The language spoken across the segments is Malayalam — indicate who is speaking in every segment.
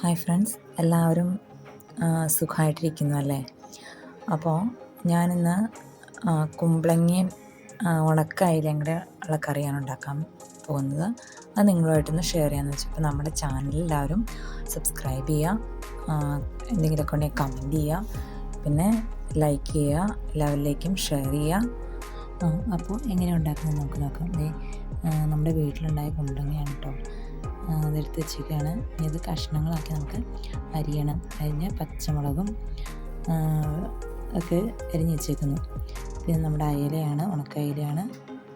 Speaker 1: ഹായ് ഫ്രണ്ട്സ്, എല്ലാവരും സുഖമായിട്ടിരിക്കുന്നു അല്ലേ? അപ്പോൾ ഞാനിന്ന് കുമ്പളങ്ങയും ഉണക്ക അയിലയും കൂടെ ഉള്ള കറിയാണ് ഉണ്ടാക്കാൻ പോകുന്നത്. അത് നിങ്ങളുമായിട്ടൊന്ന് ഷെയർ ചെയ്യാമെന്ന് വെച്ചു. അപ്പോൾ നമ്മുടെ ചാനൽ എല്ലാവരും സബ്സ്ക്രൈബ് ചെയ്യുക, എന്തെങ്കിലുമൊക്കെ ഉണ്ടെങ്കിൽ കമൻറ്റ് ചെയ്യുക, പിന്നെ ലൈക്ക് ചെയ്യുക, എല്ലാവരിലേക്കും ഷെയർ ചെയ്യുക. അപ്പോൾ എങ്ങനെ ഉണ്ടാക്കുന്നത് നമുക്ക് നോക്കാം. നമ്മുടെ വീട്ടിലുണ്ടായ കുമ്പളങ്ങയാണ് കേട്ടോ. അതെടുത്ത് വെച്ചിരിക്കുകയാണ്. ഇത് കഷ്ണങ്ങളാക്കി നമുക്ക് അരിയണം. അരിഞ്ഞ് പച്ചമുളകും ഒക്കെ അരിഞ്ഞ് വെച്ചേക്കുന്നു. പിന്നെ നമ്മുടെ അയിലയാണ്, ഉണക്ക അയിലയാണ്.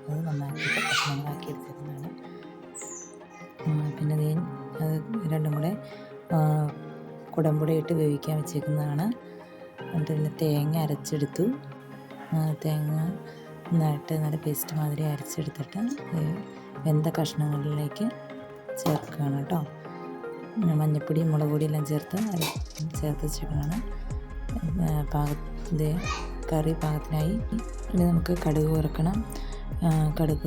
Speaker 1: അത് നന്നാക്കിയിട്ട് കഷ്ണങ്ങളാക്കി എടുത്തേക്കുന്നതാണ്. പിന്നെ അത് രണ്ടും കൂടെ കുടംപുളിയിട്ട് വേവിക്കാൻ വെച്ചേക്കുന്നതാണ്. എന്നിട്ട് പിന്നെ തേങ്ങ അരച്ചെടുത്തു. തേങ്ങ നന്നായിട്ട് നല്ല പേസ്റ്റ് മാതിരി അരച്ചെടുത്തിട്ട് വെന്ത കഷ്ണങ്ങളിലേക്ക് ചേർക്കുകയാണ് കേട്ടോ. മഞ്ഞൾപ്പൊടി, മുളക് പൊടി എല്ലാം ചേർത്ത് വെച്ചേക്കുന്നതാണ്. കറി പാകത്തിനായി. ഇനി നമുക്ക് കടുക് വറുക്കണം. കടുക്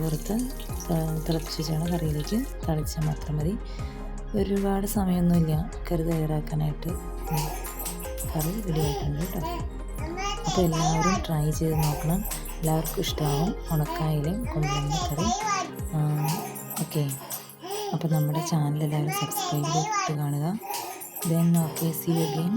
Speaker 1: വറുത്ത് തിളപ്പിച്ചാണ് കറിയിലേക്ക് തളിച്ചാൽ മാത്രം മതി. ഒരുപാട് സമയമൊന്നുമില്ല കറി തയ്യാറാക്കാനായിട്ട്. കറി റെഡിയായിട്ടുണ്ട് കേട്ടോ. അപ്പോൾ എല്ലാവരും ട്രൈ ചെയ്ത് നോക്കണം. എല്ലാവർക്കും ഇഷ്ടമാവും ഉണക്കായാലും കുമ്പളങ്ങ കറി. ഓക്കെ, അപ്പോൾ നമ്മുടെ ചാനൽ എല്ലാവരും സബ്സ്ക്രൈബ് ചെയ്തിട്ട് കാണുക. Then okay, see you again.